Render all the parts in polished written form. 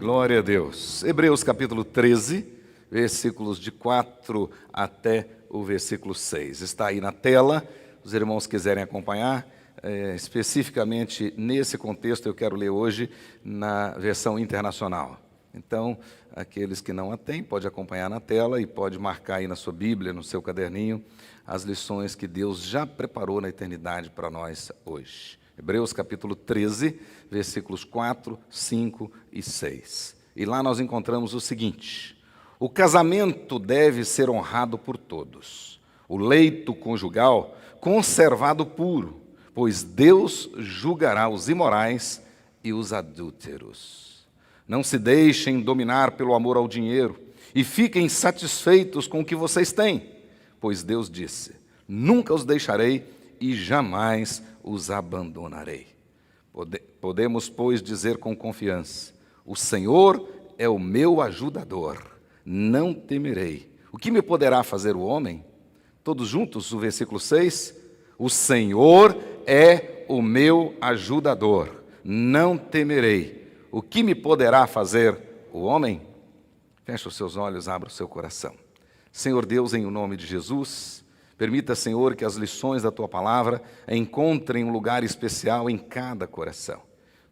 Glória a Deus. Hebreus capítulo 13, versículos de 4 até o versículo 6. Está aí na tela, os irmãos quiserem acompanhar. Especificamente nesse contexto eu quero ler hoje na versão internacional. Então, aqueles que não a têm, pode acompanhar na tela e pode marcar aí na sua Bíblia, no seu caderninho, as lições que Deus já preparou na eternidade para nós hoje. Hebreus capítulo 13, versículos 4, 5 e 6. E lá nós encontramos o seguinte: o casamento deve ser honrado por todos, o leito conjugal conservado puro, pois Deus julgará os imorais e os adúlteros. Não se deixem dominar pelo amor ao dinheiro e fiquem satisfeitos com o que vocês têm, pois Deus disse: nunca os deixarei e jamais os abandonarei. Podemos, pois, dizer com confiança: o Senhor é o meu ajudador, não temerei. O que me poderá fazer o homem? Todos juntos, o versículo 6. O Senhor é o meu ajudador, não temerei. O que me poderá fazer o homem? Feche os seus olhos, abra o seu coração. Senhor Deus, em o nome de Jesus, permita, Senhor, que as lições da Tua Palavra encontrem um lugar especial em cada coração.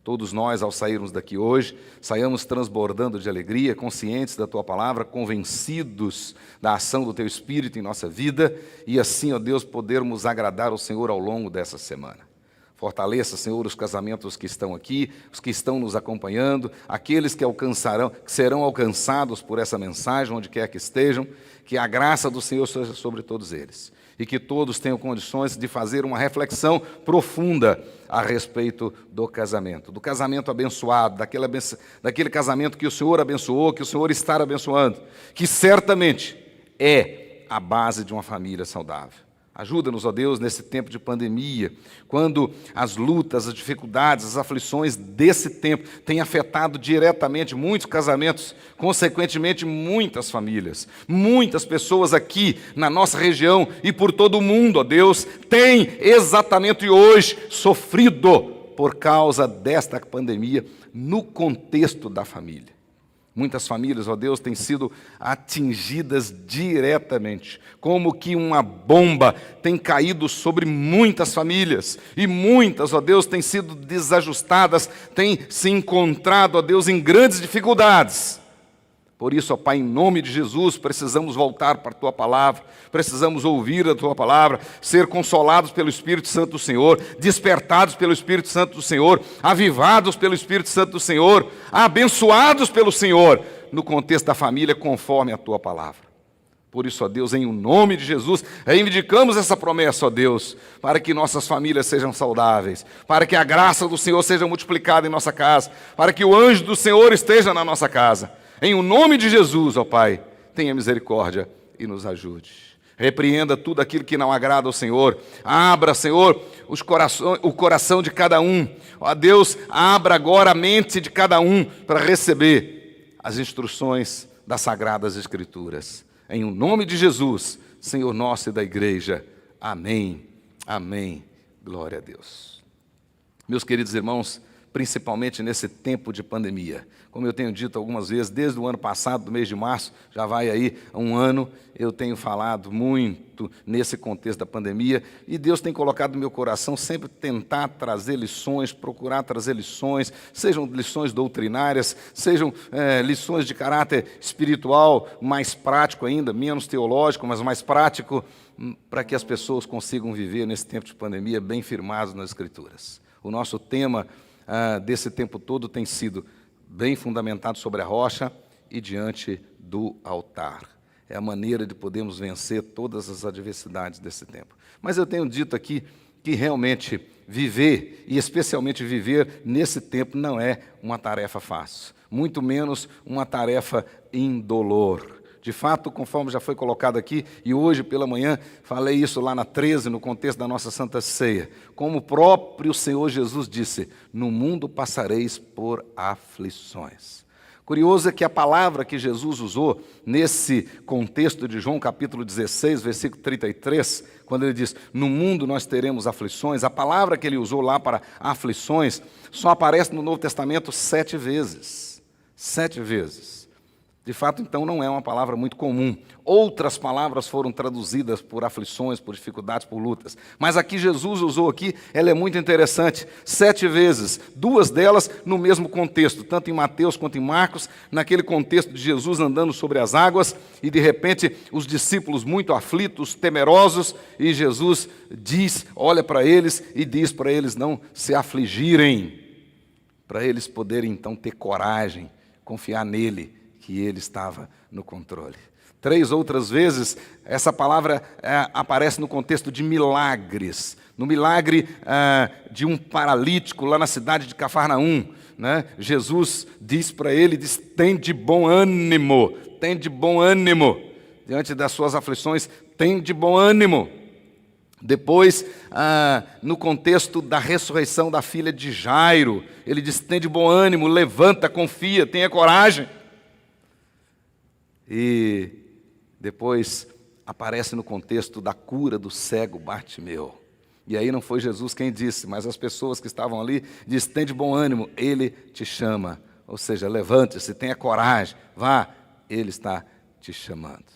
Todos nós, ao sairmos daqui hoje, saiamos transbordando de alegria, conscientes da Tua Palavra, convencidos da ação do Teu Espírito em nossa vida e assim, ó Deus, podermos agradar ao Senhor ao longo dessa semana. Fortaleça, Senhor, os casamentos que estão aqui, os que estão nos acompanhando, aqueles que serão alcançados por essa mensagem, onde quer que estejam, que a graça do Senhor seja sobre todos eles e que todos tenham condições de fazer uma reflexão profunda a respeito do casamento abençoado, daquele casamento que o Senhor abençoou, que o Senhor está abençoando, que certamente é a base de uma família saudável. Ajuda-nos, ó Deus, nesse tempo de pandemia, quando as lutas, as dificuldades, as aflições desse tempo têm afetado diretamente muitos casamentos, consequentemente muitas famílias. Muitas pessoas aqui na nossa região e por todo o mundo, ó Deus, têm exatamente hoje sofrido por causa desta pandemia no contexto da família. Muitas famílias, ó Deus, têm sido atingidas diretamente, como que uma bomba tem caído sobre muitas famílias, e muitas, ó Deus, têm sido desajustadas, têm se encontrado, ó Deus, em grandes dificuldades. Por isso, ó Pai, em nome de Jesus, precisamos voltar para a Tua Palavra, precisamos ouvir a Tua Palavra, ser consolados pelo Espírito Santo do Senhor, despertados pelo Espírito Santo do Senhor, avivados pelo Espírito Santo do Senhor, abençoados pelo Senhor, no contexto da família, conforme a Tua Palavra. Por isso, ó Deus, em o nome de Jesus, reivindicamos essa promessa, ó Deus, para que nossas famílias sejam saudáveis, para que a graça do Senhor seja multiplicada em nossa casa, para que o anjo do Senhor esteja na nossa casa. Em o nome de Jesus, ó Pai, tenha misericórdia e nos ajude. Repreenda tudo aquilo que não agrada ao Senhor. Abra, Senhor, o coração de cada um. Ó Deus, abra agora a mente de cada um para receber as instruções das Sagradas Escrituras. Em o nome de Jesus, Senhor nosso e da igreja. Amém. Amém. Glória a Deus. Meus queridos irmãos, principalmente nesse tempo de pandemia. Como eu tenho dito algumas vezes, desde o ano passado, do mês de março, já vai aí um ano, eu tenho falado muito nesse contexto da pandemia, e Deus tem colocado no meu coração sempre tentar trazer lições, procurar trazer lições, sejam lições doutrinárias, sejam lições de caráter espiritual, mais prático ainda, menos teológico, mas mais prático, para que as pessoas consigam viver nesse tempo de pandemia bem firmados nas Escrituras. O nosso tema desse tempo todo tem sido bem fundamentado sobre a rocha e diante do altar. É a maneira de podermos vencer todas as adversidades desse tempo. Mas eu tenho dito aqui que realmente viver, e especialmente viver nesse tempo, não é uma tarefa fácil, muito menos uma tarefa indolor. De fato, conforme já foi colocado aqui, e hoje pela manhã, falei isso lá na 13, no contexto da nossa Santa Ceia, como o próprio Senhor Jesus disse: no mundo passareis por aflições. Curioso é que a palavra que Jesus usou nesse contexto de João capítulo 16, versículo 33, quando ele diz, no mundo nós teremos aflições, a palavra que ele usou lá para aflições só aparece no Novo Testamento 7 vezes. 7 vezes. De fato, então, não é uma palavra muito comum. Outras palavras foram traduzidas por aflições, por dificuldades, por lutas. Mas aqui Jesus usou aqui, ela é muito interessante. 7 vezes, 2 delas no mesmo contexto, tanto em Mateus quanto em Marcos, naquele contexto de Jesus andando sobre as águas, e de repente os discípulos muito aflitos, temerosos, e Jesus olha para eles e diz para eles não se afligirem, para eles poderem então ter coragem, confiar nele, que ele estava no controle. 3 outras vezes, essa palavra aparece no contexto de milagres. No milagre de um paralítico lá na cidade de Cafarnaum, né? Jesus diz para ele, tem de bom ânimo, tem de bom ânimo. Diante das suas aflições, tem de bom ânimo. Depois, no contexto da ressurreição da filha de Jairo, ele diz, tem de bom ânimo, levanta, confia, tenha coragem. E depois aparece no contexto da cura do cego Bartimeu. E aí não foi Jesus quem disse, mas as pessoas que estavam ali dizem, tem de bom ânimo, ele te chama. Ou seja, levante-se, tenha coragem, vá, ele está te chamando.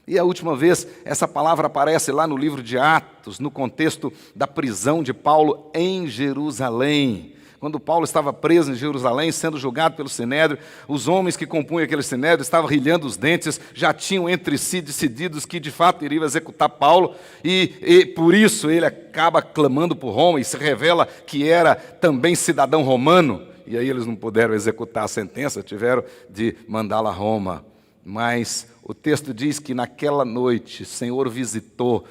E a última vez, essa palavra aparece lá no livro de Atos, no contexto da prisão de Paulo em Jerusalém. Quando Paulo estava preso em Jerusalém, sendo julgado pelo Sinédrio, os homens que compunham aquele Sinédrio estavam rilhando os dentes, já tinham entre si decididos que de fato iriam executar Paulo, e por isso ele acaba clamando por Roma e se revela que era também cidadão romano, e aí eles não puderam executar a sentença, tiveram de mandá-la a Roma. Mas o texto diz que naquela noite o Senhor visitou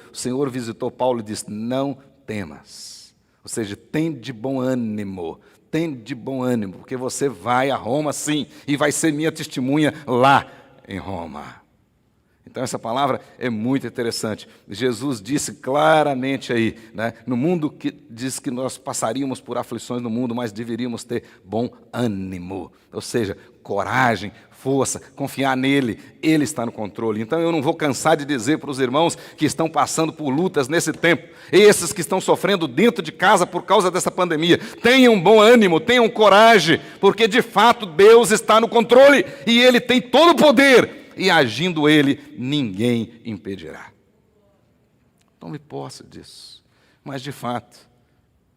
Paulo e disse, não temas. Ou seja, tem de bom ânimo, porque você vai a Roma sim, e vai ser minha testemunha lá em Roma. Então essa palavra é muito interessante. Jesus disse claramente aí, né, no mundo que diz que nós passaríamos por aflições no mundo, mas deveríamos ter bom ânimo. Ou seja, coragem, força, confiar nele, ele está no controle. Então eu não vou cansar de dizer para os irmãos que estão passando por lutas nesse tempo, esses que estão sofrendo dentro de casa por causa dessa pandemia, tenham bom ânimo, tenham coragem, porque de fato Deus está no controle e ele tem todo o poder. E agindo ele, ninguém impedirá. Tome posse disso. Mas, de fato,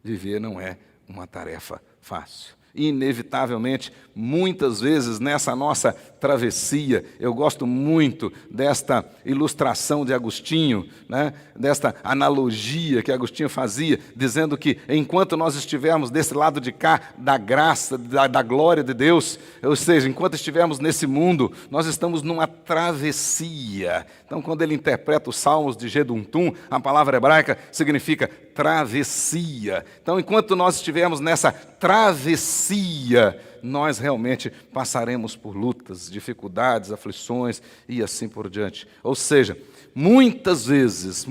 viver não é uma tarefa fácil. Inevitavelmente, muitas vezes nessa nossa travessia, eu gosto muito desta ilustração de Agostinho, né? Desta analogia que Agostinho fazia, dizendo que enquanto nós estivermos desse lado de cá, da graça, da glória de Deus, ou seja, enquanto estivermos nesse mundo, nós estamos numa travessia. Então, quando ele interpreta os Salmos de Geduntum, a palavra hebraica significa travessia. Então, enquanto nós estivermos nessa travessia, nós realmente passaremos por lutas, dificuldades, aflições e assim por diante. Ou seja, muitas vezes,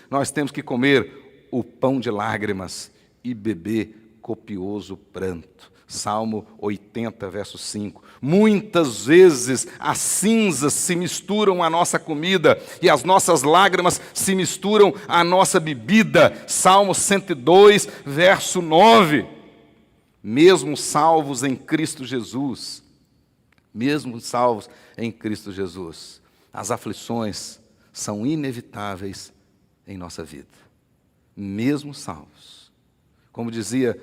nós temos que comer o pão de lágrimas e beber copioso pranto. Salmo 80, verso 5. Muitas vezes as cinzas se misturam à nossa comida e as nossas lágrimas se misturam à nossa bebida. Salmo 102, verso 9. Mesmo salvos em Cristo Jesus, as aflições são inevitáveis em nossa vida. Mesmo salvos. Como dizia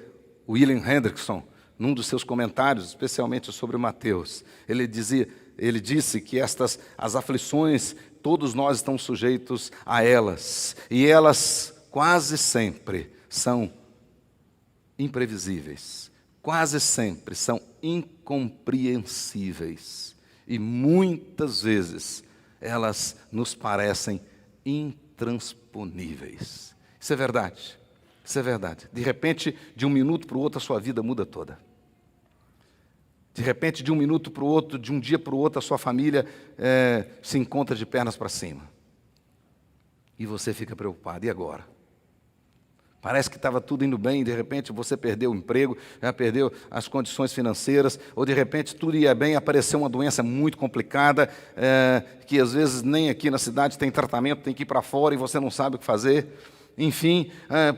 William Hendrickson, num dos seus comentários, especialmente sobre Mateus, ele disse que as aflições, todos nós estamos sujeitos a elas, e elas quase sempre são imprevisíveis, quase sempre são incompreensíveis, e muitas vezes elas nos parecem intransponíveis. Isso é verdade. Isso é verdade. De repente, de um minuto para o outro, a sua vida muda toda. De repente, de um minuto para o outro, de um dia para o outro, a sua família se encontra de pernas para cima. E você fica preocupado. E agora? Parece que estava tudo indo bem, e de repente você perdeu o emprego, já perdeu as condições financeiras, ou de repente tudo ia bem, apareceu uma doença muito complicada, que às vezes nem aqui na cidade tem tratamento, tem que ir para fora e você não sabe o que fazer. Enfim,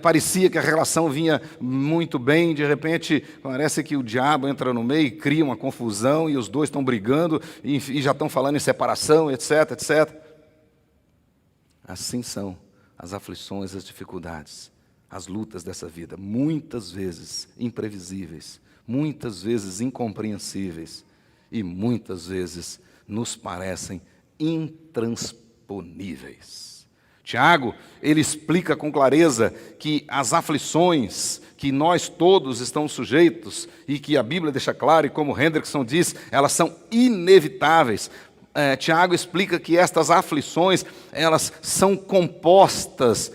parecia que a relação vinha muito bem, de repente parece que o diabo entra no meio e cria uma confusão e os dois estão brigando e já estão falando em separação, etc, etc. Assim são as aflições, as dificuldades, as lutas dessa vida, muitas vezes imprevisíveis, muitas vezes incompreensíveis e muitas vezes nos parecem intransponíveis. Tiago, ele explica com clareza que as aflições que nós todos estamos sujeitos e que a Bíblia deixa claro, e como Hendrickson diz, elas são inevitáveis. Tiago explica que estas aflições, elas são compostas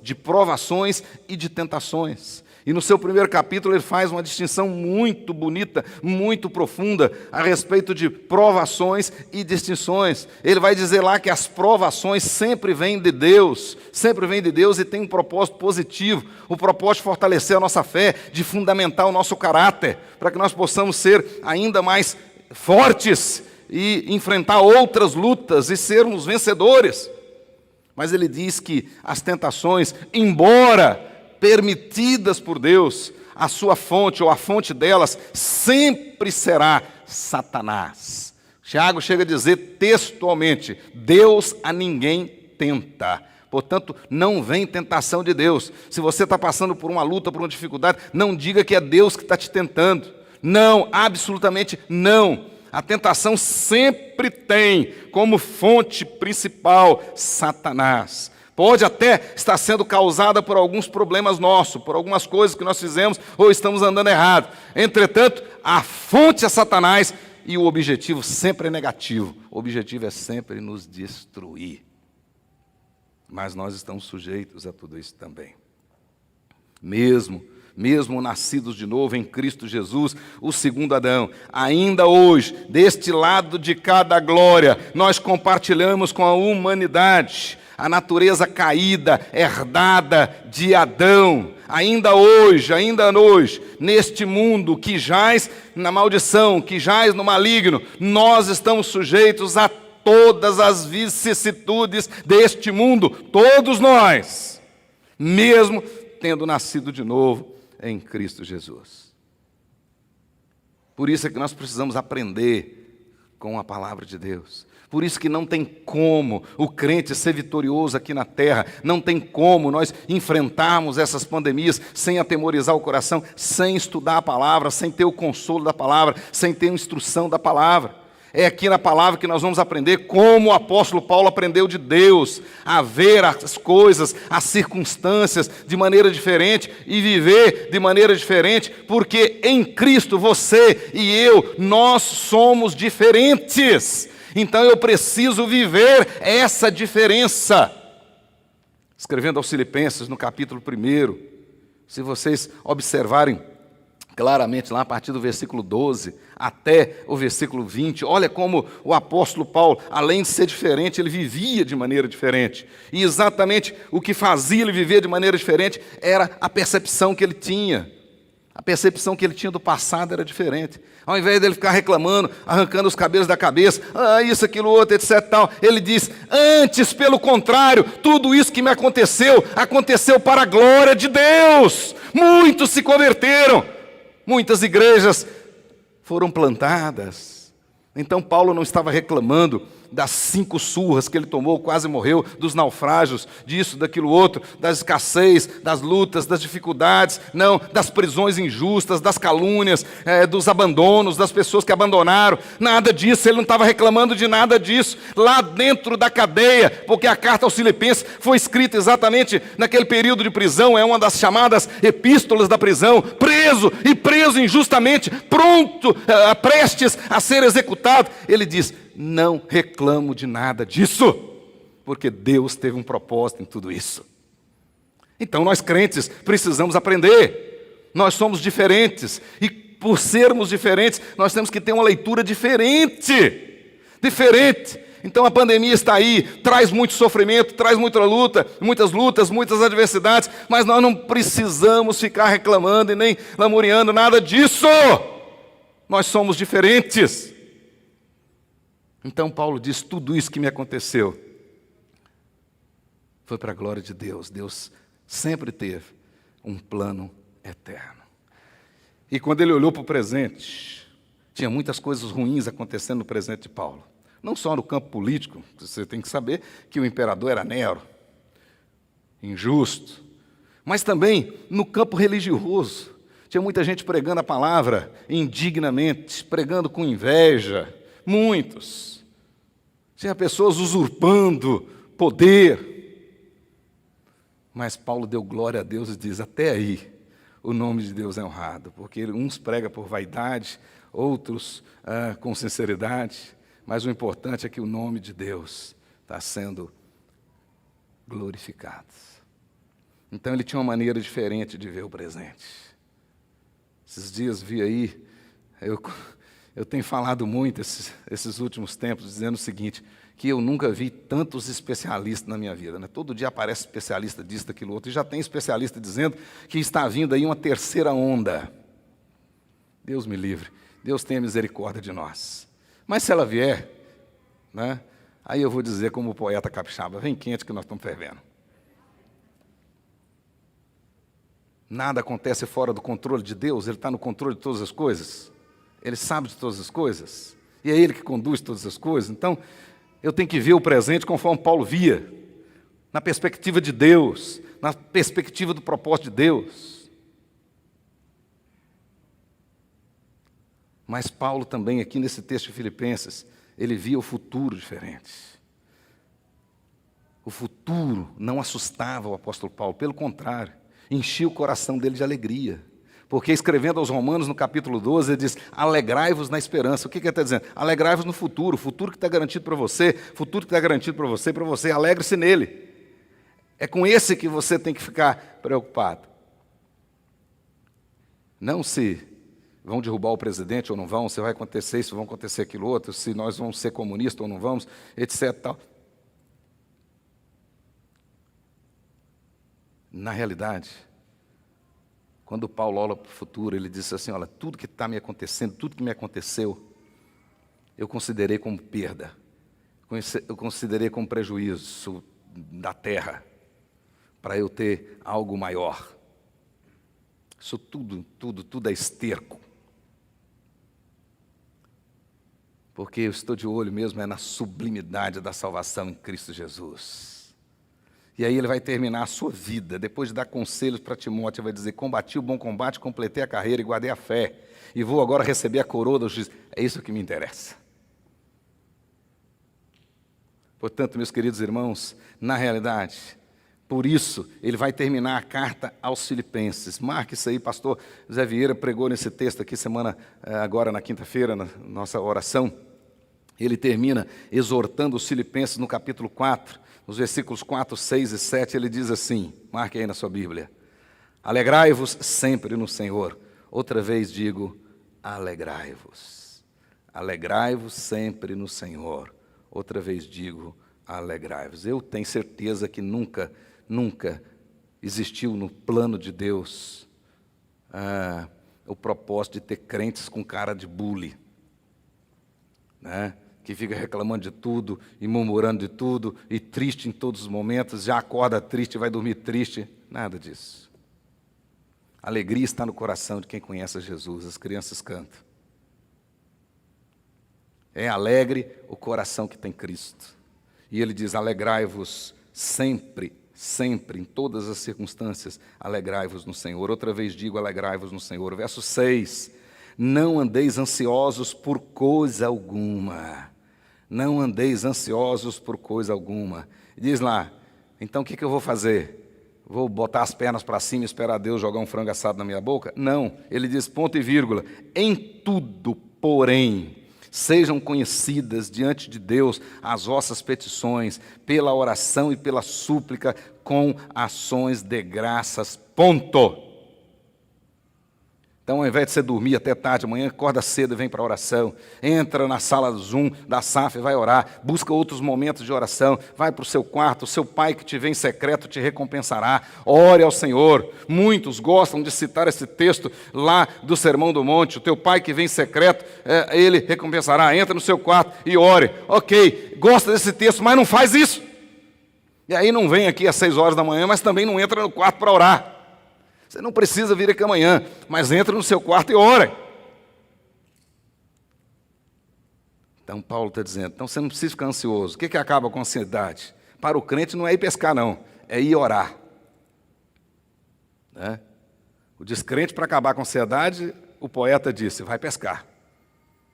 de provações e de tentações. E no seu primeiro capítulo ele faz uma distinção muito bonita, muito profunda, a respeito de provações e distinções. Ele vai dizer lá que as provações sempre vêm de Deus e tem um propósito positivo, o propósito de fortalecer a nossa fé, de fundamentar o nosso caráter, para que nós possamos ser ainda mais fortes e enfrentar outras lutas e sermos vencedores. Mas ele diz que as tentações, embora permitidas por Deus, a sua fonte ou a fonte delas sempre será Satanás. Tiago chega a dizer textualmente: Deus a ninguém tenta. Portanto, não vem tentação de Deus. Se você está passando por uma luta, por uma dificuldade, não diga que é Deus que está te tentando. Não, absolutamente não. A tentação sempre tem como fonte principal Satanás. Pode até estar sendo causada por alguns problemas nossos, por algumas coisas que nós fizemos ou estamos andando errado. Entretanto, a fonte é Satanás e o objetivo sempre é negativo. O objetivo é sempre nos destruir. Mas nós estamos sujeitos a tudo isso também. Mesmo nascidos de novo em Cristo Jesus, o segundo Adão, ainda hoje, deste lado de cada glória, nós compartilhamos com a humanidade a natureza caída, herdada de Adão. Ainda hoje, neste mundo que jaz na maldição, que jaz no maligno, nós estamos sujeitos a todas as vicissitudes deste mundo, todos nós, mesmo tendo nascido de novo em Cristo Jesus. Por isso é que nós precisamos aprender com a palavra de Deus. Por isso que não tem como o crente ser vitorioso aqui na terra, não tem como nós enfrentarmos essas pandemias sem atemorizar o coração, sem estudar a palavra, sem ter o consolo da palavra, sem ter a instrução da palavra. É aqui na palavra que nós vamos aprender como o apóstolo Paulo aprendeu de Deus, a ver as coisas, as circunstâncias de maneira diferente e viver de maneira diferente, porque em Cristo você e eu, nós somos diferentes. Então eu preciso viver essa diferença. Escrevendo aos Filipenses no capítulo 1, se vocês observarem claramente lá a partir do versículo 12 até o versículo 20, olha como o apóstolo Paulo, além de ser diferente, ele vivia de maneira diferente. E exatamente o que fazia ele viver de maneira diferente era a percepção que ele tinha. A percepção que ele tinha do passado era diferente. Ao invés dele ficar reclamando, arrancando os cabelos da cabeça, isso, aquilo, outro, etc. Tal, ele diz: antes, pelo contrário, tudo isso que me aconteceu, aconteceu para a glória de Deus. Muitos se converteram, muitas igrejas foram plantadas. Então Paulo não estava reclamando das 5 surras que ele tomou, quase morreu, dos naufrágios, disso, daquilo outro, das escassez, das lutas, das dificuldades, não, das prisões injustas, das calúnias, dos abandonos, das pessoas que abandonaram, nada disso, ele não estava reclamando de nada disso, lá dentro da cadeia, porque a carta aos Filipenses foi escrita exatamente naquele período de prisão, é uma das chamadas epístolas da prisão, preso injustamente, pronto, prestes a ser executado, ele diz: não reclamo de nada disso, porque Deus teve um propósito em tudo isso. Então nós crentes precisamos aprender, nós somos diferentes, e por sermos diferentes, nós temos que ter uma leitura diferente. Então a pandemia está aí, traz muito sofrimento, traz muita luta, muitas lutas, muitas adversidades, mas nós não precisamos ficar reclamando e nem lamuriando nada disso. Nós somos diferentes. Então Paulo diz: tudo isso que me aconteceu foi para a glória de Deus. Deus sempre teve um plano eterno. E quando ele olhou para o presente, tinha muitas coisas ruins acontecendo no presente de Paulo. Não só no campo político, você tem que saber que o imperador era Nero, injusto, mas também no campo religioso. Tinha muita gente pregando a palavra indignamente, pregando com inveja, muitos. Tinha pessoas usurpando poder. Mas Paulo deu glória a Deus e diz, até aí o nome de Deus é honrado, porque uns pregam por vaidade, outros com sinceridade, mas o importante é que o nome de Deus está sendo glorificado. Então ele tinha uma maneira diferente de ver o presente. Esses dias vi aí, eu tenho falado muito esses últimos tempos, dizendo o seguinte, que eu nunca vi tantos especialistas na minha vida. Né? Todo dia aparece especialista disso, daquilo outro, e já tem especialista dizendo que está vindo aí uma terceira onda. Deus me livre, Deus tenha misericórdia de nós. Mas se ela vier, né, aí eu vou dizer como o poeta capixaba, vem quente que nós estamos fervendo. Nada acontece fora do controle de Deus, Ele está no controle de todas as coisas. Ele sabe de todas as coisas. E é Ele que conduz todas as coisas. Então, eu tenho que ver o presente conforme Paulo via. Na perspectiva de Deus. Na perspectiva do propósito de Deus. Mas Paulo também, aqui nesse texto de Filipenses, ele via o futuro diferente. O futuro não assustava o apóstolo Paulo. Pelo contrário, enchia o coração dele de alegria. Porque escrevendo aos Romanos, no capítulo 12, ele diz, alegrai-vos na esperança. O que ele está dizendo? Alegrai-vos no futuro, o futuro que está garantido para você, futuro que está garantido para você, alegre-se nele. É com esse que você tem que ficar preocupado. Não se vão derrubar o presidente ou não vão, se vai acontecer isso, vai acontecer aquilo outro, se nós vamos ser comunistas ou não vamos, etc. Tal. Na realidade, quando Paulo olha para o futuro, ele diz assim, olha, tudo que está me acontecendo, tudo que me aconteceu, eu considerei como perda, eu considerei como prejuízo da terra, para eu ter algo maior. Isso tudo é esterco. Porque eu estou de olho mesmo na sublimidade da salvação em Cristo Jesus. E aí ele vai terminar a sua vida, depois de dar conselhos para Timóteo, vai dizer, combati o bom combate, completei a carreira e guardei a fé, e vou agora receber a coroa do juízo. É isso que me interessa. Portanto, meus queridos irmãos, na realidade, por isso, ele vai terminar a carta aos Filipenses. Marque isso aí, pastor Zé Vieira pregou nesse texto aqui, agora na quinta-feira, na nossa oração. Ele termina exortando os Filipenses no capítulo 4, nos versículos 4, 6 e 7, ele diz assim, marque aí na sua Bíblia, alegrai-vos sempre no Senhor. Outra vez digo, alegrai-vos. Alegrai-vos sempre no Senhor. Outra vez digo, alegrai-vos. Eu tenho certeza que nunca existiu no plano de Deus o propósito de ter crentes com cara de bully, né? Que fica reclamando de tudo e murmurando de tudo e triste em todos os momentos, já acorda triste e vai dormir triste. Nada disso. A alegria está no coração de quem conhece a Jesus. As crianças cantam. É alegre o coração que tem Cristo. E ele diz, alegrai-vos sempre, sempre, em todas as circunstâncias, alegrai-vos no Senhor. Outra vez digo, alegrai-vos no Senhor. Verso 6, não andeis ansiosos por coisa alguma. Não andeis ansiosos por coisa alguma. Diz lá, então o que eu vou fazer? Vou botar as pernas para cima e esperar Deus jogar um frango assado na minha boca? Não, ele diz ponto e vírgula. Em tudo, porém, sejam conhecidas diante de Deus as vossas petições, pela oração e pela súplica, com ações de graças. Ponto. Então, ao invés de você dormir até tarde, amanhã acorda cedo e vem para a oração. Entra na sala do Zoom, da SAF e vai orar. Busca outros momentos de oração. Vai para o seu quarto. O seu pai que te vê em secreto te recompensará. Ore ao Senhor. Muitos gostam de citar esse texto lá do Sermão do Monte. O teu pai que vem em secreto, ele recompensará. Entra no seu quarto e ore. Ok, gosta desse texto, mas não faz isso. E aí não vem aqui às 6 horas da manhã, mas também não entra no quarto para orar. Você não precisa vir aqui amanhã, mas entra no seu quarto e ore. Então Paulo está dizendo, então você não precisa ficar ansioso. O que acaba com a ansiedade? Para o crente não é ir pescar não, é ir orar. Né? O descrente, para acabar com a ansiedade, o poeta disse, vai pescar.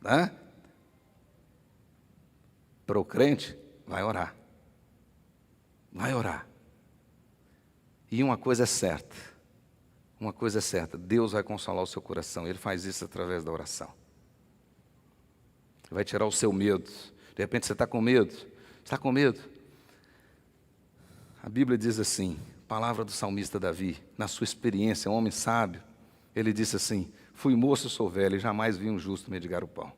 Né? Para o crente, vai orar. Vai orar. E uma coisa é certa, Deus vai consolar o seu coração, Ele faz isso através da oração. Vai tirar o seu medo. De repente você está com medo. Está com medo? A Bíblia diz assim, palavra do salmista Davi, na sua experiência, um homem sábio, ele disse assim, fui moço, sou velho, e jamais vi um justo mendigar o pão.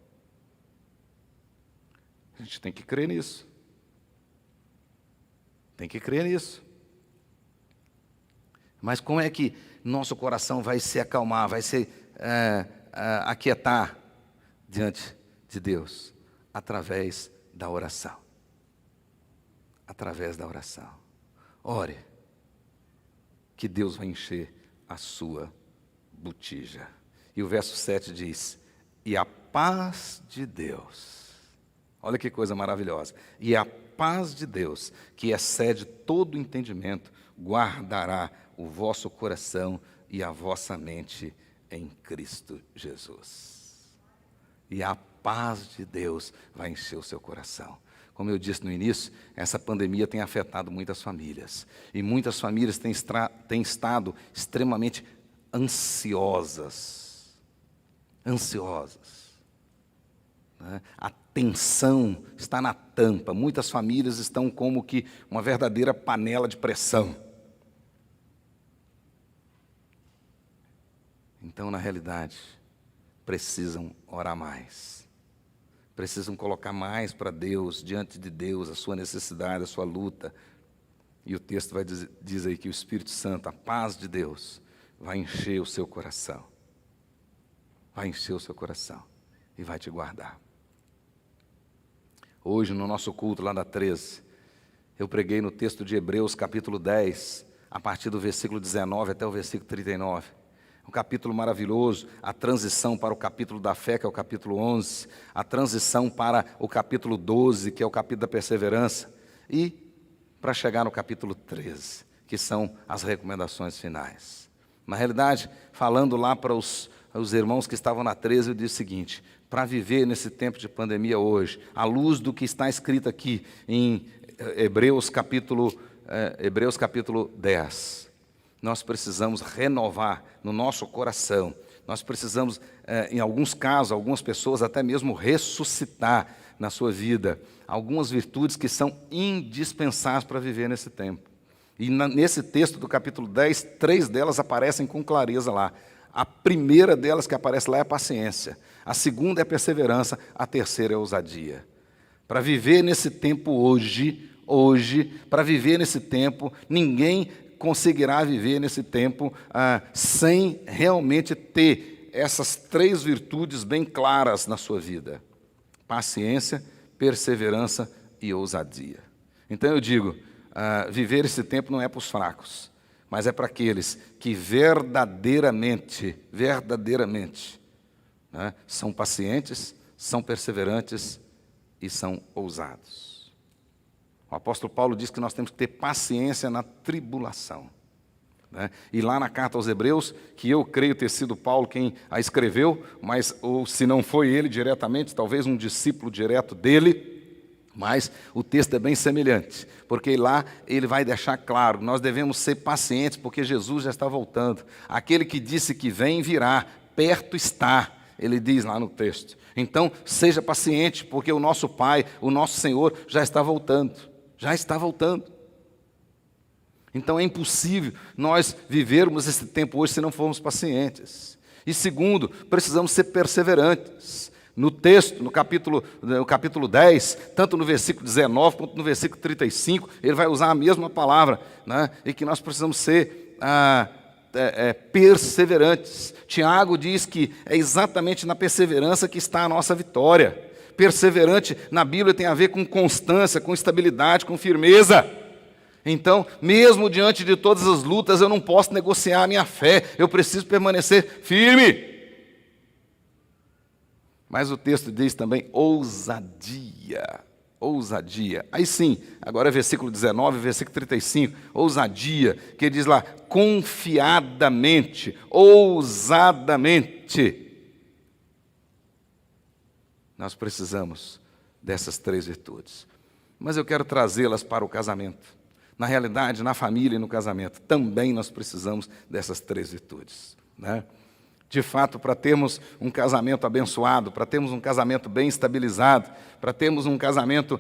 A gente tem que crer nisso. Tem que crer nisso. Mas como é que nosso coração vai se acalmar, vai se aquietar diante de Deus? Através da oração. Através da oração. Ore, que Deus vai encher a sua botija. E o verso 7 diz, e a paz de Deus, olha que coisa maravilhosa, e a paz de Deus, que excede todo entendimento, guardará o vosso coração e a vossa mente em Cristo Jesus. E a paz de Deus vai encher o seu coração. Como eu disse no início, essa pandemia tem afetado muitas famílias. E muitas famílias têm estado extremamente ansiosas. Ansiosas. Né? A tensão está na tampa. Muitas famílias estão como que uma verdadeira panela de pressão. Então, na realidade, precisam orar mais. Precisam colocar mais para Deus, diante de Deus, a sua necessidade, a sua luta. E o texto diz aí que o Espírito Santo, a paz de Deus, vai encher o seu coração. Vai encher o seu coração e vai te guardar. Hoje, no nosso culto lá da 13, eu preguei no texto de Hebreus, capítulo 10, a partir do versículo 19 até o versículo 39. Um capítulo maravilhoso, a transição para o capítulo da fé, que é o capítulo 11, a transição para o capítulo 12, que é o capítulo da perseverança, e para chegar no capítulo 13, que são as recomendações finais. Na realidade, falando lá para os irmãos que estavam na 13, eu disse o seguinte, para viver nesse tempo de pandemia hoje, à luz do que está escrito aqui em Hebreus capítulo 10, nós precisamos renovar no nosso coração, nós precisamos, em alguns casos, algumas pessoas até mesmo ressuscitar na sua vida algumas virtudes que são indispensáveis para viver nesse tempo. E nesse texto do capítulo 10, 3 delas aparecem com clareza lá. A primeira delas que aparece lá é a paciência, a segunda é a perseverança, a terceira é a ousadia. Para viver nesse tempo hoje, para viver nesse tempo, ninguém conseguirá viver nesse tempo sem realmente ter essas 3 virtudes bem claras na sua vida. Paciência, perseverança e ousadia. Então eu digo, viver esse tempo não é para os fracos, mas é para aqueles que verdadeiramente, né, são pacientes, são perseverantes e são ousados. O apóstolo Paulo diz que nós temos que ter paciência na tribulação. Né? E lá na carta aos Hebreus, que eu creio ter sido Paulo quem a escreveu, mas ou se não foi ele diretamente, talvez um discípulo direto dele, mas o texto é bem semelhante, porque lá ele vai deixar claro, nós devemos ser pacientes, porque Jesus já está voltando. Aquele que disse que vem, virá, perto está, ele diz lá no texto. Então, seja paciente, porque o nosso Pai, o nosso Senhor, já está voltando. Já está voltando. Então é impossível nós vivermos esse tempo hoje se não formos pacientes. E segundo, precisamos ser perseverantes. No texto, no capítulo 10, tanto no versículo 19 quanto no versículo 35, ele vai usar a mesma palavra, né? E que nós precisamos ser perseverantes. Tiago diz que é exatamente na perseverança que está a nossa vitória. Perseverante na Bíblia tem a ver com constância, com estabilidade, com firmeza. Então, mesmo diante de todas as lutas, eu não posso negociar a minha fé, eu preciso permanecer firme. Mas o texto diz também ousadia. Ousadia. Aí sim, agora é versículo 19, versículo 35, ousadia, que diz lá, confiadamente, ousadamente. Nós precisamos dessas 3 virtudes. Mas eu quero trazê-las para o casamento. Na realidade, na família e no casamento, também nós precisamos dessas 3 virtudes, né? De fato, para termos um casamento abençoado, para termos um casamento bem estabilizado, para termos um casamento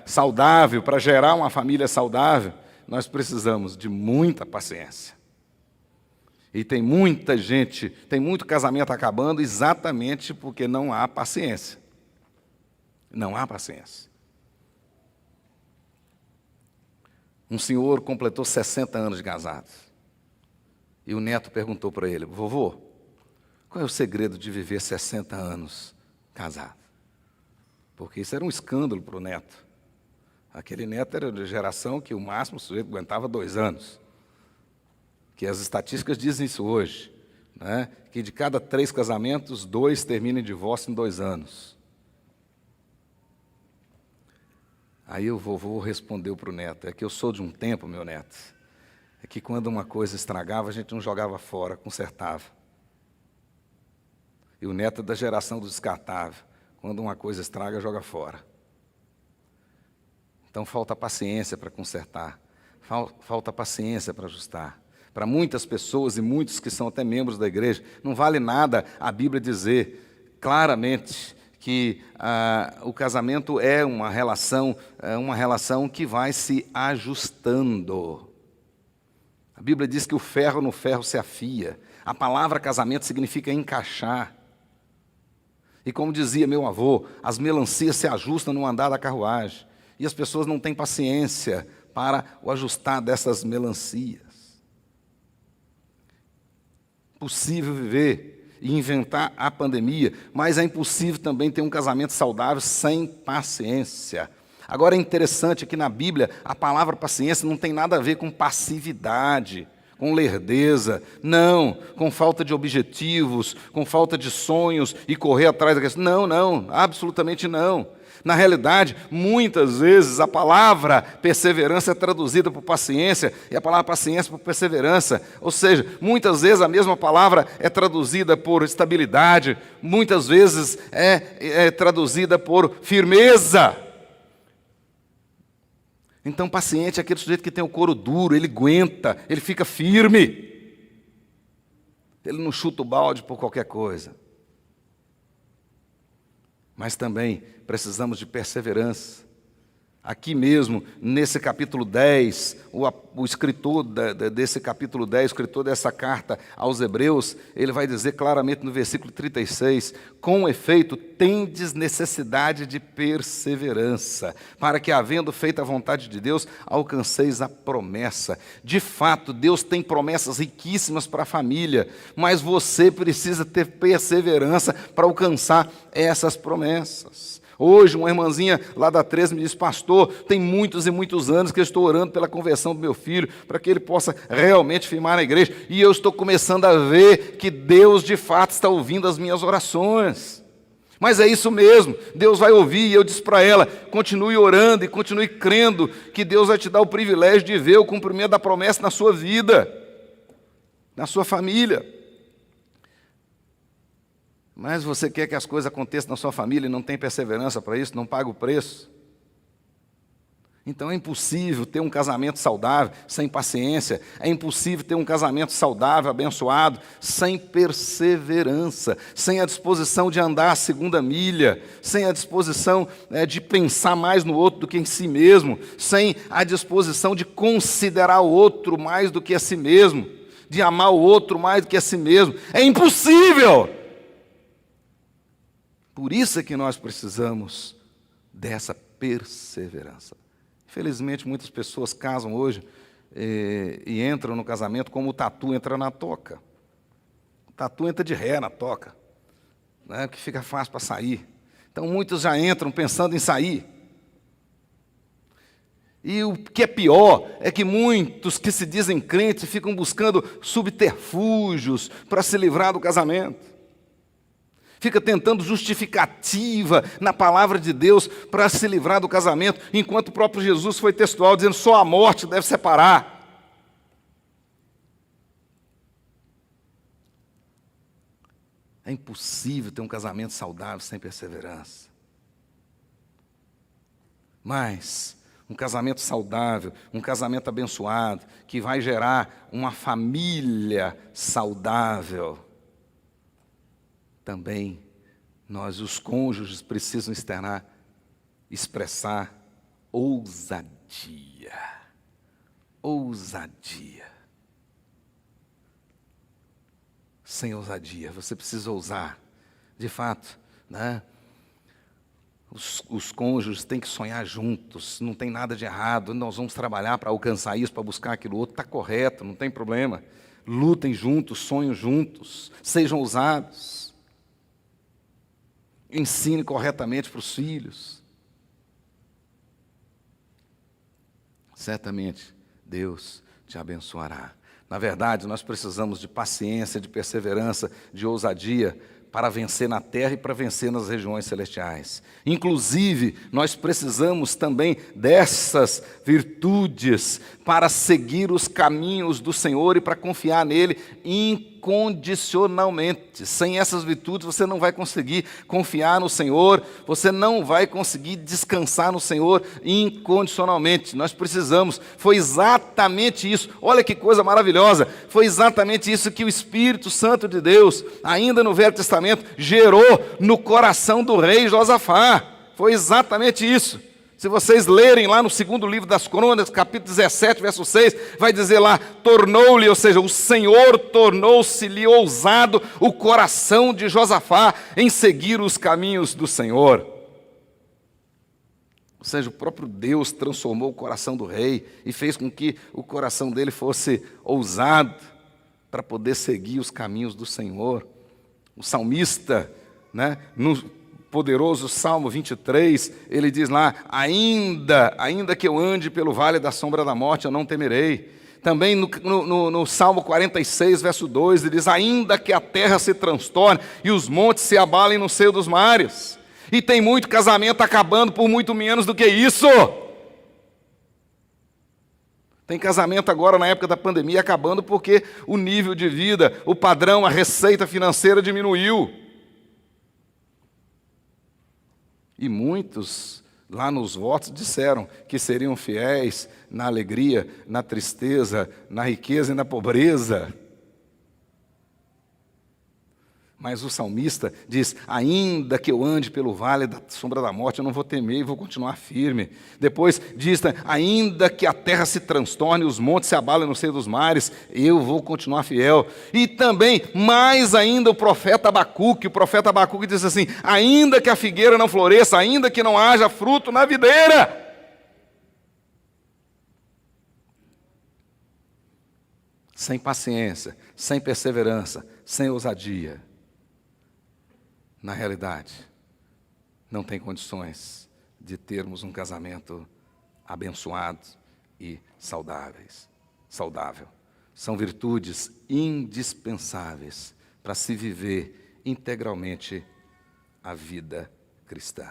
saudável, para gerar uma família saudável, nós precisamos de muita paciência. E tem muita gente, tem muito casamento acabando exatamente porque não há paciência. Não há paciência. Um senhor completou 60 anos de casado. E o neto perguntou para ele, vovô, qual é o segredo de viver 60 anos casado? Porque isso era um escândalo para o neto. Aquele neto era de geração que o máximo o sujeito aguentava 2 anos. Que as estatísticas dizem isso hoje, né? Que de cada 3 casamentos, 2 terminam em divórcio em 2 anos. Aí o vovô respondeu para o neto, é que eu sou de um tempo, meu neto, é que quando uma coisa estragava, a gente não jogava fora, consertava. E o neto é da geração do descartável, quando uma coisa estraga, joga fora. Então falta paciência para consertar, falta paciência para ajustar. Para muitas pessoas e muitos que são até membros da igreja, não vale nada a Bíblia dizer claramente que o casamento é uma relação que vai se ajustando. A Bíblia diz que o ferro no ferro se afia. A palavra casamento significa encaixar. E como dizia meu avô, as melancias se ajustam no andar da carruagem. E as pessoas não têm paciência para o ajustar dessas melancias. Possível viver e inventar a pandemia, mas é impossível também ter um casamento saudável sem paciência. Agora é interessante que na Bíblia a palavra paciência não tem nada a ver com passividade, com lerdeza, não, com falta de objetivos, com falta de sonhos e correr atrás da questão. Não, não, absolutamente não. Na realidade, muitas vezes a palavra perseverança é traduzida por paciência e a palavra paciência por perseverança. Ou seja, muitas vezes a mesma palavra é traduzida por estabilidade, muitas vezes é traduzida por firmeza. Então, paciente é aquele sujeito que tem o couro duro, ele aguenta, ele fica firme. Ele não chuta o balde por qualquer coisa. Mas também precisamos de perseverança. Aqui mesmo, nesse capítulo 10, o escritor desse capítulo 10, o escritor dessa carta aos Hebreus, ele vai dizer claramente no versículo 36, com efeito, tendes necessidade de perseverança, para que, havendo feito a vontade de Deus, alcanceis a promessa. De fato, Deus tem promessas riquíssimas para a família, mas você precisa ter perseverança para alcançar essas promessas. Hoje, uma irmãzinha lá da 13 me disse, pastor, tem muitos e muitos anos que eu estou orando pela conversão do meu filho, para que ele possa realmente firmar na igreja, e eu estou começando a ver que Deus, de fato, está ouvindo as minhas orações. Mas é isso mesmo, Deus vai ouvir, e eu disse para ela, continue orando e continue crendo que Deus vai te dar o privilégio de ver o cumprimento da promessa na sua vida, na sua família. Mas você quer que as coisas aconteçam na sua família e não tem perseverança para isso, não paga o preço? Então é impossível ter um casamento saudável sem paciência, é impossível ter um casamento saudável, abençoado, sem perseverança, sem a disposição de andar a segunda milha, sem a disposição de pensar mais no outro do que em si mesmo, sem a disposição de considerar o outro mais do que a si mesmo, de amar o outro mais do que a si mesmo. É impossível! Por isso é que nós precisamos dessa perseverança. Infelizmente, muitas pessoas casam hoje e entram no casamento como o tatu entra na toca. O tatu entra de ré na toca, né, que fica fácil para sair. Então, muitos já entram pensando em sair. E o que é pior é que muitos que se dizem crentes ficam buscando subterfúgios para se livrar do casamento. Fica tentando justificativa na palavra de Deus para se livrar do casamento, enquanto o próprio Jesus foi textual, dizendo só a morte deve separar. É impossível ter um casamento saudável sem perseverança. Mas um casamento saudável, um casamento abençoado, que vai gerar uma família saudável, também os cônjuges, precisam expressar ousadia. Ousadia. Sem ousadia, você precisa ousar. De fato, né? Os cônjuges têm que sonhar juntos, não tem nada de errado, nós vamos trabalhar para alcançar isso, para buscar aquilo outro, está correto, não tem problema. Lutem juntos, sonhem juntos, sejam ousados. Ensine corretamente para os filhos. Certamente Deus te abençoará. Na verdade, nós precisamos de paciência, de perseverança, de ousadia, para vencer na terra e para vencer nas regiões celestiais. Inclusive, nós precisamos também dessas virtudes para seguir os caminhos do Senhor e para confiar nele incondicionalmente. Sem essas virtudes, você não vai conseguir confiar no Senhor, você não vai conseguir descansar no Senhor incondicionalmente. Nós precisamos, foi exatamente isso, olha que coisa maravilhosa, foi exatamente isso que o Espírito Santo de Deus, ainda no Velho Testamento, gerou no coração do rei Josafá. Foi exatamente isso. Se vocês lerem lá no segundo livro das Crônicas, capítulo 17, verso 6, vai dizer lá, tornou-lhe, ou seja, o Senhor tornou-se-lhe ousado o coração de Josafá em seguir os caminhos do Senhor. Ou seja, o próprio Deus transformou o coração do rei e fez com que o coração dele fosse ousado para poder seguir os caminhos do Senhor. O salmista, né, no poderoso Salmo 23, ele diz lá, ainda que eu ande pelo vale da sombra da morte, eu não temerei. Também no Salmo 46, verso 2, ele diz, ainda que a terra se transtorne e os montes se abalem no seio dos mares. E tem muito casamento acabando por muito menos do que isso. Tem casamento agora na época da pandemia acabando porque o nível de vida, o padrão, a receita financeira diminuiu. E muitos lá nos votos disseram que seriam fiéis na alegria, na tristeza, na riqueza e na pobreza. Mas o salmista diz, ainda que eu ande pelo vale da sombra da morte, eu não vou temer e vou continuar firme. Depois diz, ainda que a terra se transtorne, os montes se abalem no seio dos mares, eu vou continuar fiel. E também, mais ainda, o profeta Abacuque diz assim, ainda que a figueira não floresça, ainda que não haja fruto na videira. Sem paciência, sem perseverança, sem ousadia, na realidade, não tem condições de termos um casamento abençoado e saudável. São virtudes indispensáveis para se viver integralmente a vida cristã.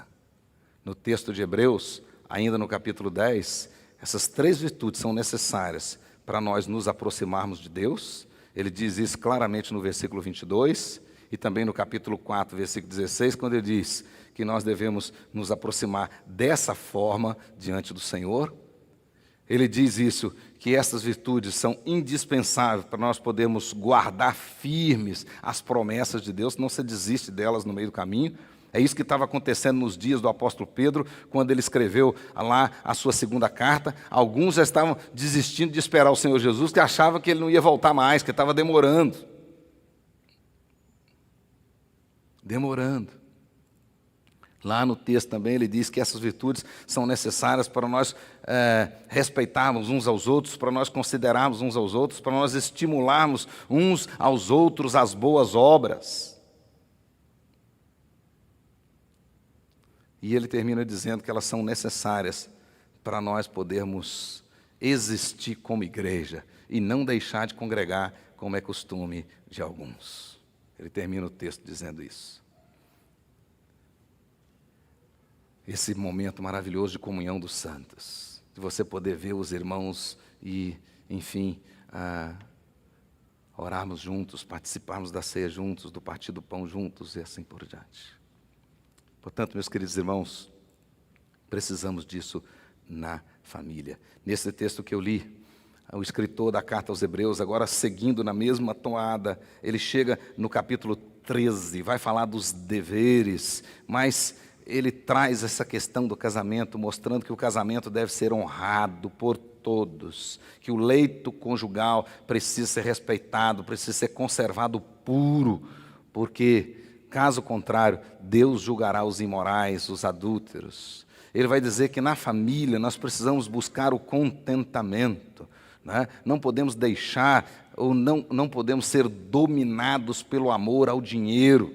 No texto de Hebreus, ainda no capítulo 10, essas 3 virtudes são necessárias para nós nos aproximarmos de Deus. Ele diz isso claramente no versículo 22, e também no capítulo 4, versículo 16, quando ele diz que nós devemos nos aproximar dessa forma diante do Senhor. Ele diz isso, que essas virtudes são indispensáveis para nós podermos guardar firmes as promessas de Deus, não se desiste delas no meio do caminho. É isso que estava acontecendo nos dias do apóstolo Pedro, quando ele escreveu lá a sua segunda carta. Alguns já estavam desistindo de esperar o Senhor Jesus, que achavam que ele não ia voltar mais, que estava demorando. Lá no texto também ele diz que essas virtudes são necessárias para nós respeitarmos uns aos outros, para nós considerarmos uns aos outros, para nós estimularmos uns aos outros as boas obras. E ele termina dizendo que elas são necessárias para nós podermos existir como igreja e não deixar de congregar como é costume de alguns. Ele termina o texto dizendo isso. Esse momento maravilhoso de comunhão dos santos, de você poder ver os irmãos e, enfim, orarmos juntos, participarmos da ceia juntos, do partir do pão juntos e assim por diante. Portanto, meus queridos irmãos, precisamos disso na família. Nesse texto que eu li, o escritor da carta aos Hebreus, agora seguindo na mesma toada, ele chega no capítulo 13, vai falar dos deveres, mas ele traz essa questão do casamento, mostrando que o casamento deve ser honrado por todos, que o leito conjugal precisa ser respeitado, precisa ser conservado puro, porque, caso contrário, Deus julgará os imorais, os adúlteros. Ele vai dizer que na família nós precisamos buscar o contentamento, né? Não podemos deixar, ou não podemos ser dominados pelo amor ao dinheiro.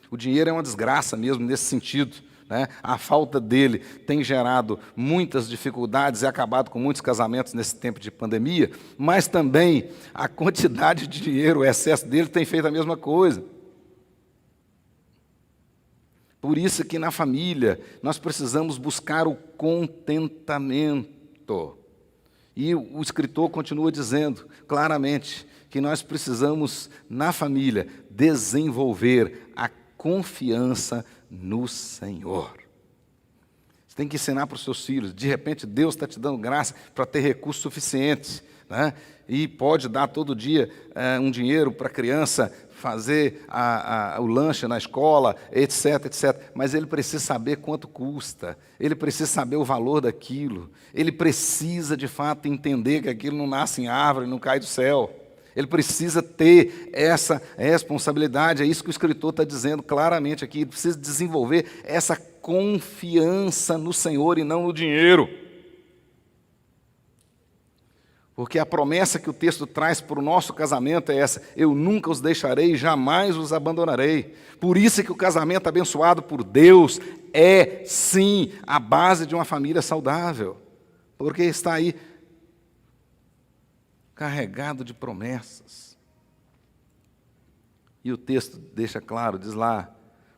O dinheiro é uma desgraça mesmo nesse sentido, né? A falta dele tem gerado muitas dificuldades e acabado com muitos casamentos nesse tempo de pandemia, mas também a quantidade de dinheiro, o excesso dele tem feito a mesma coisa. Por isso que na família nós precisamos buscar o contentamento. E o escritor continua dizendo claramente que nós precisamos, na família, desenvolver a confiança no Senhor. Você tem que ensinar para os seus filhos. De repente, Deus está te dando graça para ter recursos suficientes, né? E pode dar todo dia um dinheiro para a criança fazer o lanche na escola, etc, etc. Mas ele precisa saber quanto custa, ele precisa saber o valor daquilo, ele precisa, de fato, entender que aquilo não nasce em árvore, não cai do céu. Ele precisa ter essa responsabilidade, é isso que o escritor está dizendo claramente aqui. Ele precisa desenvolver essa confiança no Senhor e não no dinheiro. Porque a promessa que o texto traz para o nosso casamento é essa: eu nunca os deixarei, jamais os abandonarei. Por isso é que o casamento abençoado por Deus é, sim, a base de uma família saudável. Porque está aí carregado de promessas. E o texto deixa claro, diz lá,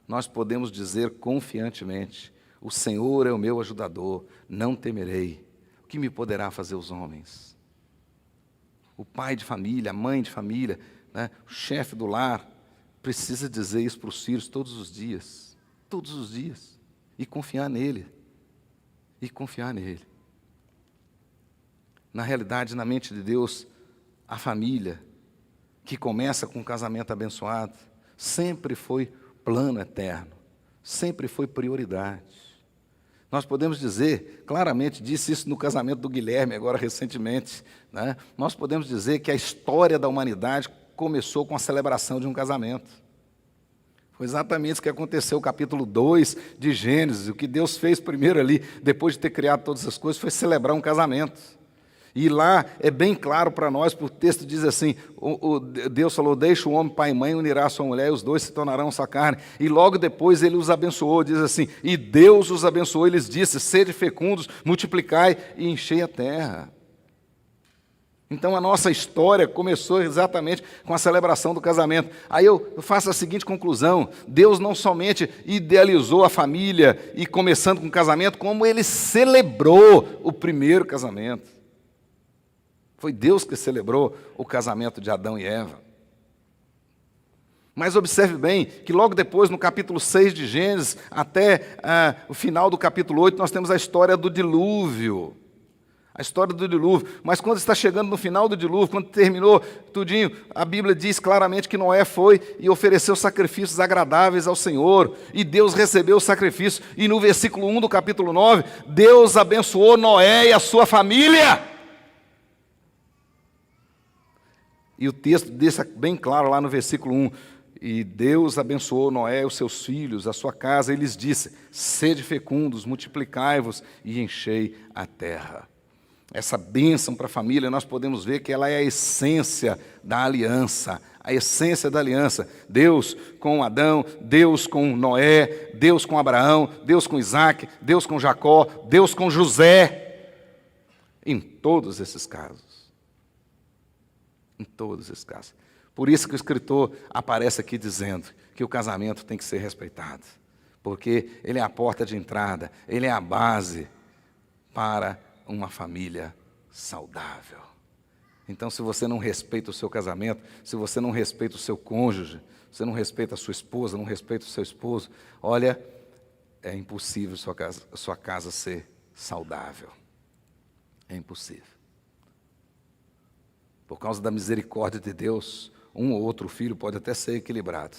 nós podemos dizer confiantemente: o Senhor é o meu ajudador, não temerei. O que me poderá fazer os homens? O pai de família, a mãe de família, né, o chefe do lar, precisa dizer isso para os filhos todos os dias, e confiar nele, Na realidade, na mente de Deus, a família, que começa com um casamento abençoado, sempre foi plano eterno, sempre foi prioridade. Nós podemos dizer, claramente, disse isso no casamento do Guilherme, agora recentemente, né? Nós podemos dizer que a história da humanidade começou com a celebração de um casamento. Foi exatamente isso que aconteceu no capítulo 2 de Gênesis. O que Deus fez primeiro ali, depois de ter criado todas as coisas, foi celebrar um casamento. E lá é bem claro para nós, porque o texto diz assim, Deus falou: deixa o homem pai e mãe, unirá a sua mulher, e os dois se tornarão só carne. E logo depois ele os abençoou, diz assim, e Deus os abençoou, e lhes disse: sede fecundos, multiplicai e enchei a terra. Então a nossa história começou exatamente com a celebração do casamento. Aí eu faço a seguinte conclusão: Deus não somente idealizou a família, e começando com o casamento, como Ele celebrou o primeiro casamento. Foi Deus que celebrou o casamento de Adão e Eva. Mas observe bem que logo depois, no capítulo 6 de Gênesis, até o final do capítulo 8, nós temos a história do dilúvio. A história do dilúvio. Mas quando está chegando no final do dilúvio, quando terminou tudinho, a Bíblia diz claramente que Noé foi e ofereceu sacrifícios agradáveis ao Senhor. E Deus recebeu o sacrifício. E no versículo 1 do capítulo 9, Deus abençoou Noé e a sua família. E o texto deixa bem claro lá no versículo 1. E Deus abençoou Noé, os seus filhos, a sua casa, e lhes disse: sede fecundos, multiplicai-vos e enchei a terra. Essa bênção para a família, nós podemos ver que ela é a essência da aliança. A essência da aliança. Deus com Adão, Deus com Noé, Deus com Abraão, Deus com Isaac, Deus com Jacó, Deus com José. Em todos esses casos. Em todos esses casos. Por isso que o escritor aparece aqui dizendo que o casamento tem que ser respeitado. Porque ele é a porta de entrada, ele é a base para uma família saudável. Então, se você não respeita o seu casamento, se você não respeita o seu cônjuge, você não respeita a sua esposa, não respeita o seu esposo, olha, é impossível sua casa ser saudável. É impossível. Por causa da misericórdia de Deus, um ou outro filho pode até ser equilibrado,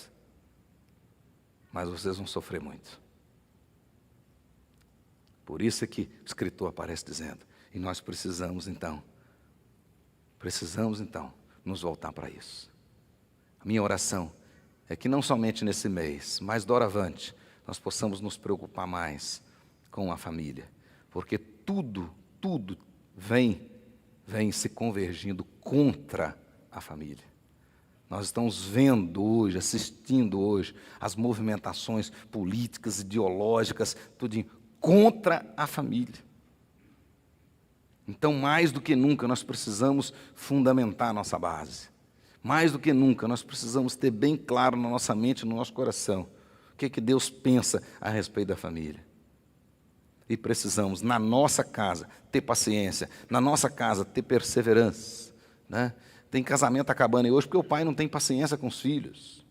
mas vocês vão sofrer muito. Por isso é que o escritor aparece dizendo, e nós precisamos então nos voltar para isso. A minha oração é que não somente nesse mês, mas doravante, nós possamos nos preocupar mais com a família, porque tudo vem se convergindo contra a família. Nós estamos vendo hoje, assistindo hoje, as movimentações políticas, ideológicas, tudo contra a família. Então, mais do que nunca, nós precisamos fundamentar a nossa base. Mais do que nunca, nós precisamos ter bem claro na nossa mente, no nosso coração, o que Deus pensa a respeito da família. E precisamos, na nossa casa, ter paciência, na nossa casa, ter perseverança. Né? Tem casamento acabando aí hoje porque o pai não tem paciência com os filhos.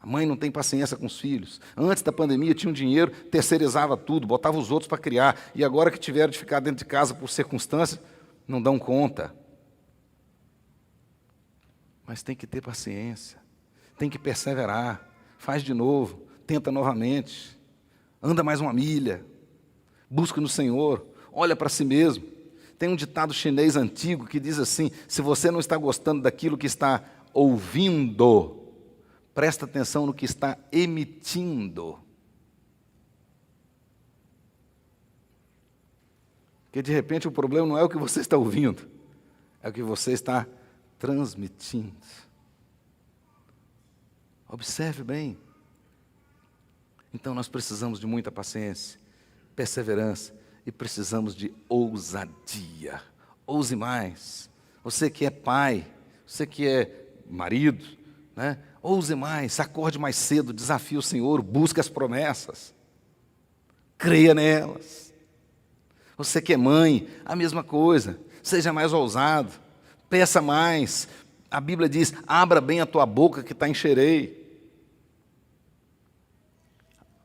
A mãe não tem paciência com os filhos. Antes da pandemia tinha um dinheiro, terceirizava tudo, botava os outros para criar. E agora que tiveram de ficar dentro de casa por circunstâncias, não dão conta. Mas tem que ter paciência, tem que perseverar, faz de novo, tenta novamente, anda mais uma milha, busca no Senhor, olha para si mesmo. Tem um ditado chinês antigo que diz assim, se você não está gostando daquilo que está ouvindo, presta atenção no que está emitindo. Porque de repente o problema não é o que você está ouvindo, é o que você está transmitindo. Observe bem. Então nós precisamos de muita paciência, perseverança e precisamos de ousadia. Ouse mais. Você que é pai, você que é marido, né? Ouse mais, acorde mais cedo, desafie o Senhor, busque as promessas, creia nelas. Você que é mãe, a mesma coisa, seja mais ousado, peça mais. A Bíblia diz, abra bem a tua boca que está encherei.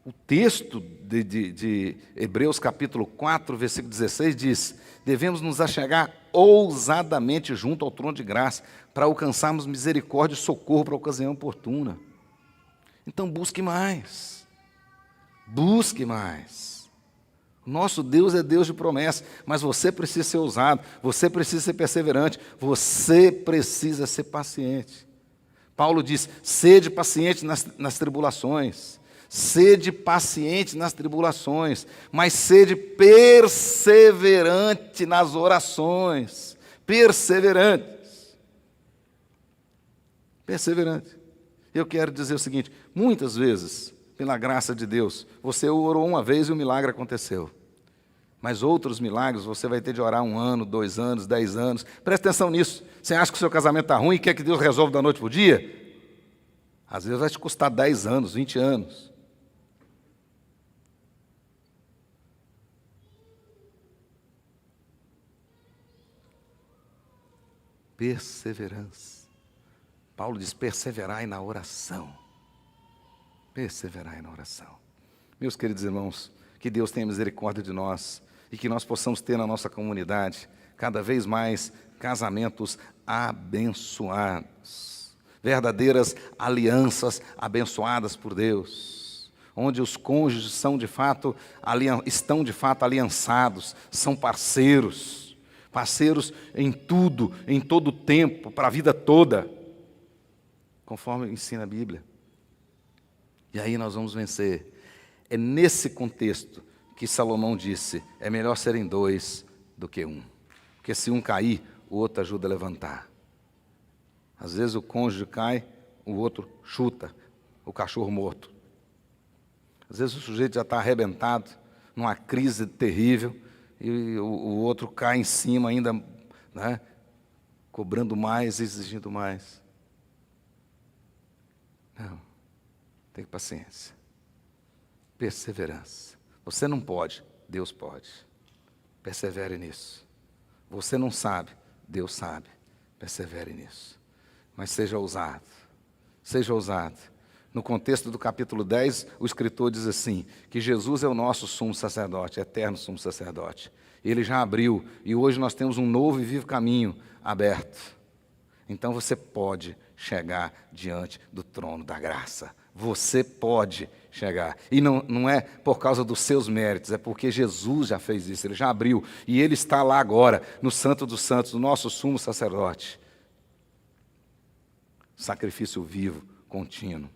O texto de Hebreus capítulo 4, versículo 16 diz, devemos nos achegar ousadamente junto ao trono de graça, para alcançarmos misericórdia e socorro para a ocasião oportuna. Então busque mais. Busque mais. O nosso Deus é Deus de promessa, mas você precisa ser ousado, você precisa ser perseverante, você precisa ser paciente. Paulo diz, sede paciente nas tribulações, sede paciente nas tribulações, mas sede perseverante nas orações. Perseverante. Perseverante. Eu quero dizer o seguinte, muitas vezes, pela graça de Deus, você orou uma vez e o milagre aconteceu. Mas outros milagres você vai ter de orar 1 ano, 2 anos, 10 anos. Presta atenção nisso. Você acha que o seu casamento está ruim e quer que Deus resolva da noite para o dia? Às vezes vai te custar 10 anos, 20 anos. Perseverança. Paulo diz, perseverai na oração. Perseverai na oração. Meus queridos irmãos, que Deus tenha misericórdia de nós e que nós possamos ter na nossa comunidade cada vez mais casamentos abençoados, verdadeiras alianças abençoadas por Deus, onde os cônjuges estão de fato aliançados, são parceiros em tudo, em todo o tempo, para a vida toda, conforme ensina a Bíblia. E aí nós vamos vencer. É nesse contexto que Salomão disse, é melhor serem 2 do que 1. Porque se um cair, o outro ajuda a levantar. Às vezes o cônjuge cai, o outro chuta o cachorro morto. Às vezes o sujeito já está arrebentado, numa crise terrível, e o outro cai em cima ainda, né? Cobrando mais, exigindo mais. Não, tenha paciência, perseverança. Você não pode, Deus pode. Persevere nisso. Você não sabe, Deus sabe. Persevere nisso. Mas seja ousado. Seja ousado. No contexto do capítulo 10, o escritor diz assim, que Jesus é o nosso sumo sacerdote, eterno sumo sacerdote. Ele já abriu, e hoje nós temos um novo e vivo caminho aberto. Então você pode chegar diante do trono da graça. Você pode chegar. E não é por causa dos seus méritos, é porque Jesus já fez isso, Ele já abriu. E Ele está lá agora, no Santo dos Santos, o nosso sumo sacerdote. Sacrifício vivo, contínuo.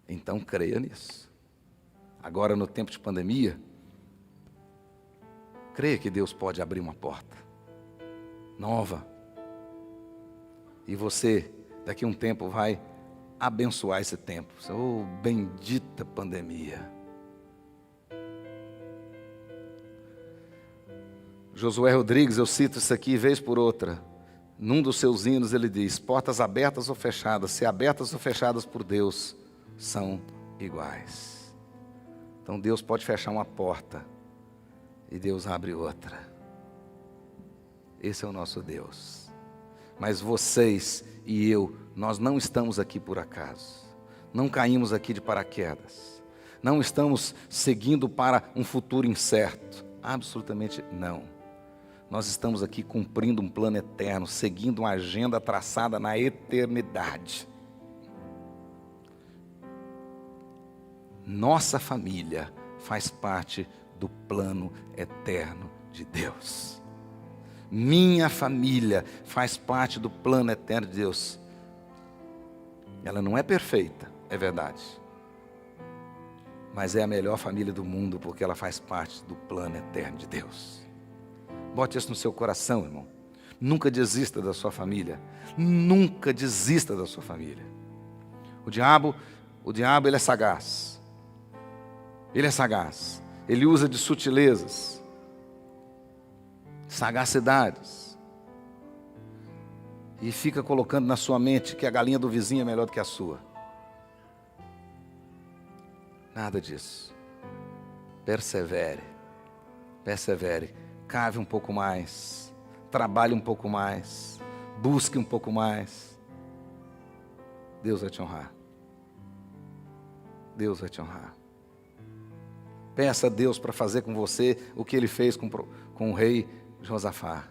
Então creia nisso. Agora, no tempo de pandemia, creia que Deus pode abrir uma porta nova. E você, daqui a um tempo, vai abençoar esse tempo. Oh, bendita pandemia. Josué Rodrigues, eu cito isso aqui vez por outra. Num dos seus hinos ele diz, portas abertas ou fechadas, se abertas ou fechadas por Deus, são iguais. Então Deus pode fechar uma porta e Deus abre outra. Esse é o nosso Deus. Mas vocês e eu, nós não estamos aqui por acaso. Não caímos aqui de paraquedas. Não estamos seguindo para um futuro incerto. Absolutamente não. Nós estamos aqui cumprindo um plano eterno, seguindo uma agenda traçada na eternidade. Nossa família faz parte do plano eterno de Deus. Minha família faz parte do plano eterno de Deus. Ela não é perfeita, é verdade. Mas é a melhor família do mundo, porque ela faz parte do plano eterno de Deus. Bote isso no seu coração, irmão. Nunca desista da sua família. Nunca desista da sua família. O diabo ele é sagaz. Ele é sagaz. Ele usa de sutilezas, sagacidades. E fica colocando na sua mente que a galinha do vizinho é melhor do que a sua. Nada disso. Persevere. Persevere. Cave um pouco mais. Trabalhe um pouco mais. Busque um pouco mais. Deus vai te honrar. Deus vai te honrar. Peça a Deus para fazer com você o que Ele fez com o rei Josafá.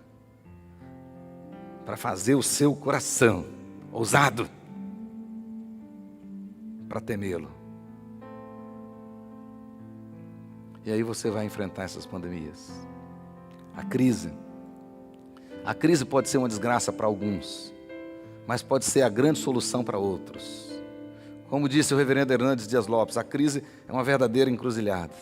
Para fazer o seu coração ousado. Para temê-lo. E aí você vai enfrentar essas pandemias. A crise pode ser uma desgraça para alguns, mas pode ser a grande solução para outros. Como disse o reverendo Hernandes Dias Lopes, a crise é uma verdadeira encruzilhada.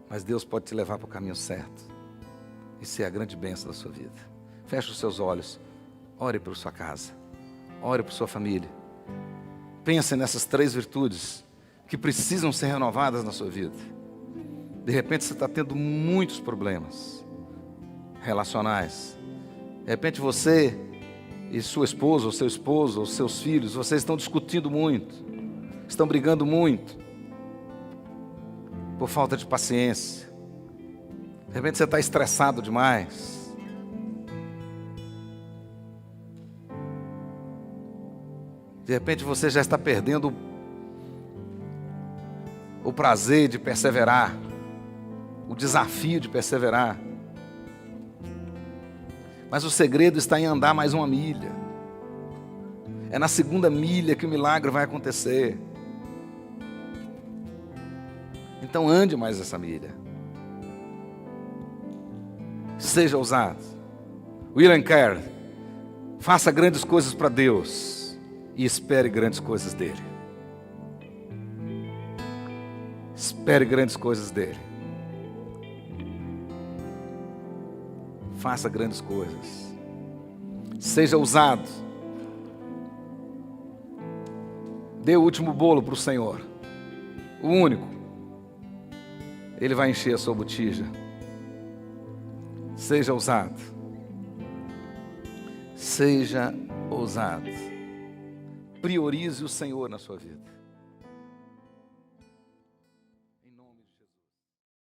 Mas Deus pode te levar para o caminho certo e ser a grande bênção da sua vida. Feche os seus olhos, ore por sua casa, ore por sua família. Pense nessas 3 virtudes que precisam ser renovadas na sua vida. De repente você está tendo muitos problemas relacionais. De repente você e sua esposa, ou seu esposo, ou seus filhos, vocês estão discutindo muito, estão brigando muito, por falta de paciência. De repente você está estressado demais. De repente você já está perdendo o prazer de perseverar, o desafio de perseverar. Mas o segredo está em andar mais uma milha. É na 2ª milha que o milagre vai acontecer. Então ande mais essa milha. Seja ousado. William Carey, faça grandes coisas para Deus e espere grandes coisas dele. Espere grandes coisas dele. Faça grandes coisas. Seja ousado. Dê o último bolo para o Senhor. o único. Ele vai encher a sua botija. Seja ousado. Seja ousado. Priorize o Senhor na sua vida.